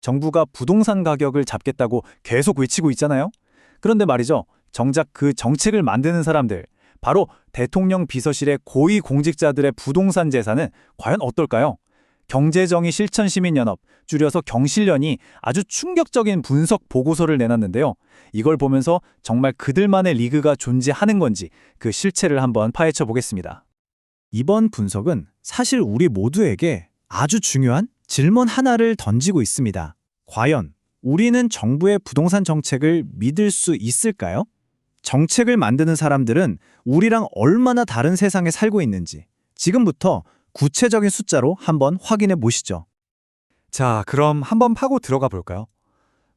정부가 부동산 가격을 잡겠다고 계속 외치고 있잖아요. 그런데 말이죠. 정작 그 정책을 만드는 사람들, 바로 대통령 비서실의 고위 공직자들의 부동산 재산은 과연 어떨까요? 경제정의 실천시민연합, 줄여서 경실련이 아주 충격적인 분석 보고서를 내놨는데요. 이걸 보면서 정말 그들만의 리그가 존재하는 건지 그 실체를 한번 파헤쳐 보겠습니다. 이번 분석은 사실 우리 모두에게 아주 중요한 질문 하나를 던지고 있습니다. 과연 우리는 정부의 부동산 정책을 믿을 수 있을까요? 정책을 만드는 사람들은 우리랑 얼마나 다른 세상에 살고 있는지 지금부터 구체적인 숫자로 한번 확인해 보시죠. 자, 그럼 한번 파고 들어가 볼까요?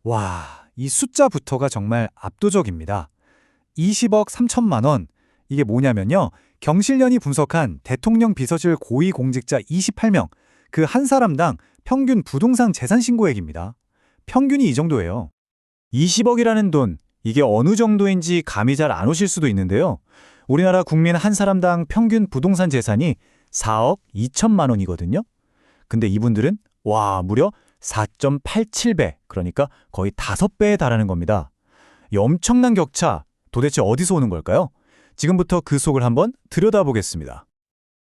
와, 이 숫자부터가 정말 압도적입니다. 20억 3천만 원. 이게 뭐냐면요. 경실련이 분석한 대통령 비서실 고위 공직자 28명, 그 한 사람당 평균 부동산 재산 신고액입니다. 평균이 이 정도예요. 20억이라는 돈, 이게 어느 정도인지 감이 잘 안 오실 수도 있는데요. 우리나라 국민 한 사람당 평균 부동산 재산이 4억 2천만 원이거든요. 근데 이분들은 무려 4.87배, 그러니까 거의 5배에 달하는 겁니다. 이 엄청난 격차, 도대체 어디서 오는 걸까요? 지금부터 그 속을 한번 들여다보겠습니다.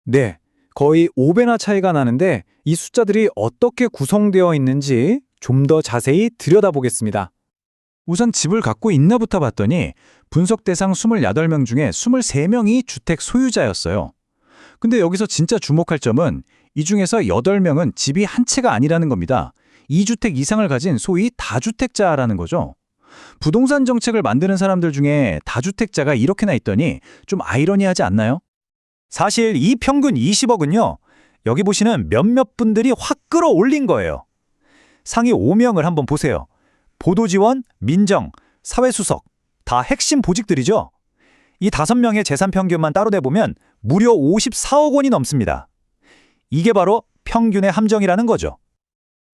네, 거의 5배나 차이가 나는데 이 숫자들이 어떻게 구성되어 있는지 좀 더 자세히 들여다보겠습니다. 우선 집을 갖고 있나부터 봤더니 분석 대상 28명 중에 23명이 주택 소유자였어요. 근데 여기서 진짜 주목할 점은 이 중에서 8명은 집이 한 채가 아니라는 겁니다. 2주택 이상을 가진 소위 다주택자라는 거죠. 부동산 정책을 만드는 사람들 중에 다주택자가 이렇게나 있더니 좀 아이러니하지 않나요? 사실 이 평균 20억은요. 여기 보시는 몇몇 분들이 확 끌어올린 거예요. 상위 5명을 한번 보세요. 보도지원, 민정, 사회수석, 다 핵심 보직들이죠. 이 5명의 재산 평균만 따로 내보면 무려 54억 원이 넘습니다. 이게 바로 평균의 함정이라는 거죠.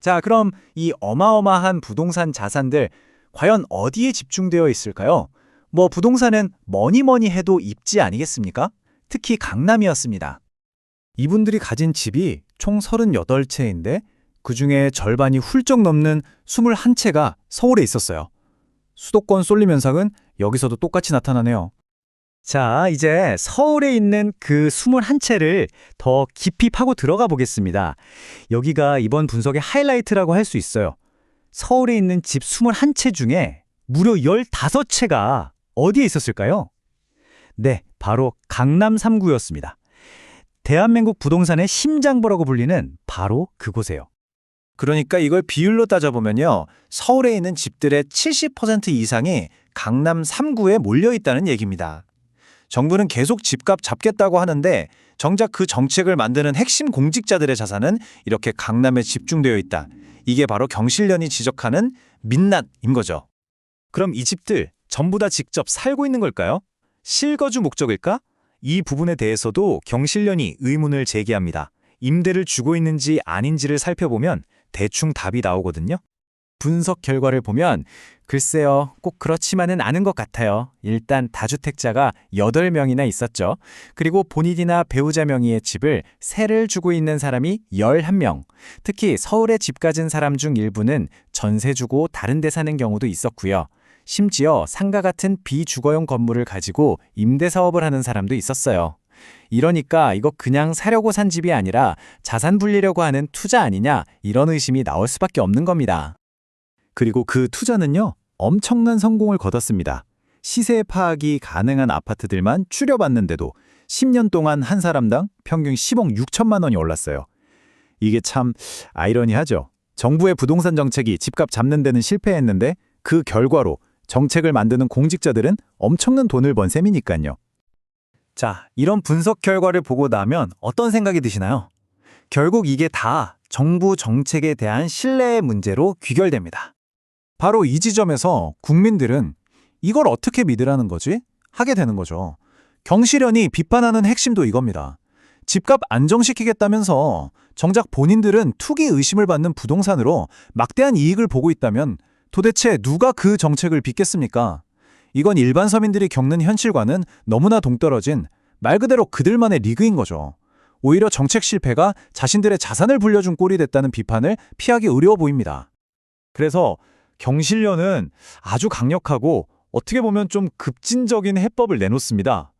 자, 그럼 이 어마어마한 부동산 자산들 과연 어디에 집중되어 있을까요? 부동산은 뭐니 해도 입지 아니겠습니까? 특히 강남이었습니다. 이분들이 가진 집이 총 38채인데 그중에 절반이 훌쩍 넘는 21채가 서울에 있었어요. 수도권 쏠림 현상은 여기서도 똑같이 나타나네요. 자, 이제 서울에 있는 그 21채를 더 깊이 파고 들어가 보겠습니다. 여기가 이번 분석의 하이라이트라고 할 수 있어요. 서울에 있는 집 21채 중에 무려 15채가 어디에 있었을까요? 네, 바로 강남 3구였습니다. 대한민국 부동산의 심장부라고 불리는 바로 그곳에요. 그러니까 이걸 비율로 따져보면요. 서울에 있는 집들의 70% 이상이 강남 3구에 몰려있다는 얘기입니다. 정부는 계속 집값 잡겠다고 하는데 정작 그 정책을 만드는 핵심 공직자들의 자산은 이렇게 강남에 집중되어 있다. 이게 바로 경실련이 지적하는 민낯인 거죠. 그럼 이 집들 전부 다 직접 살고 있는 걸까요? 실거주 목적일까? 이 부분에 대해서도 경실련이 의문을 제기합니다. 임대를 주고 있는지 아닌지를 살펴보면 대충 답이 나오거든요. 분석 결과를 보면 글쎄요, 꼭 그렇지만은 않은 것 같아요. 일단 다주택자가 8명이나 있었죠. 그리고 본인이나 배우자 명의의 집을 세를 주고 있는 사람이 11명. 특히 서울에 집 가진 사람 중 일부는 전세 주고 다른 데 사는 경우도 있었고요. 심지어 상가 같은 비주거용 건물을 가지고 임대 사업을 하는 사람도 있었어요. 이러니까 이거 그냥 사려고 산 집이 아니라 자산 불리려고 하는 투자 아니냐, 이런 의심이 나올 수밖에 없는 겁니다. 그리고 그 투자는요, 엄청난 성공을 거뒀습니다. 시세 파악이 가능한 아파트들만 추려봤는데도 10년 동안 한 사람당 평균 10억 6천만 원이 올랐어요. 이게 참 아이러니하죠. 정부의 부동산 정책이 집값 잡는 데는 실패했는데 그 결과로 정책을 만드는 공직자들은 엄청난 돈을 번 셈이니까요. 자, 이런 분석 결과를 보고 나면 어떤 생각이 드시나요? 결국 이게 다 정부 정책에 대한 신뢰의 문제로 귀결됩니다. 바로 이 지점에서 국민들은 이걸 어떻게 믿으라는 거지? 하게 되는 거죠. 경실련이 비판하는 핵심도 이겁니다. 집값 안정시키겠다면서 정작 본인들은 투기 의심을 받는 부동산으로 막대한 이익을 보고 있다면 도대체 누가 그 정책을 빚겠습니까? 이건 일반 서민들이 겪는 현실과는 너무나 동떨어진 말 그대로 그들만의 리그인 거죠. 오히려 정책 실패가 자신들의 자산을 불려준 꼴이 됐다는 비판을 피하기 어려워 보입니다. 그래서 경실련은 아주 강력하고 어떻게 보면 좀 급진적인 해법을 내놓습니다.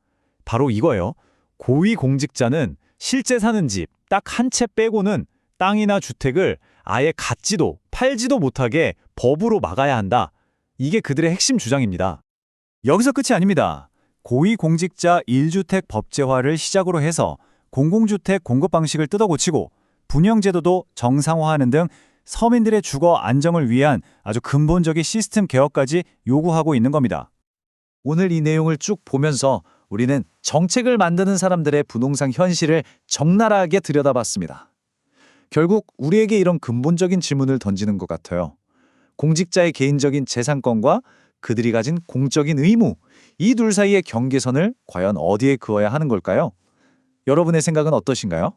바로 이거예요. 고위공직자는 실제 사는 집 딱 한 채 빼고는 땅이나 주택을 아예 갖지도 팔지도 못하게 법으로 막아야 한다. 이게 그들의 핵심 주장입니다. 여기서 끝이 아닙니다. 고위공직자 1주택 법제화를 시작으로 해서 공공주택 공급 방식을 뜯어고치고 분영제도도 정상화하는 등 서민들의 주거 안정을 위한 아주 근본적인 시스템 개혁까지 요구하고 있는 겁니다. 오늘 이 내용을 쭉 보면서 우리는 정책을 만드는 사람들의 부동산 현실을 적나라하게 들여다봤습니다. 결국 우리에게 이런 근본적인 질문을 던지는 것 같아요. 공직자의 개인적인 재산권과 그들이 가진 공적인 의무, 이 둘 사이의 경계선을 과연 어디에 그어야 하는 걸까요? 여러분의 생각은 어떠신가요?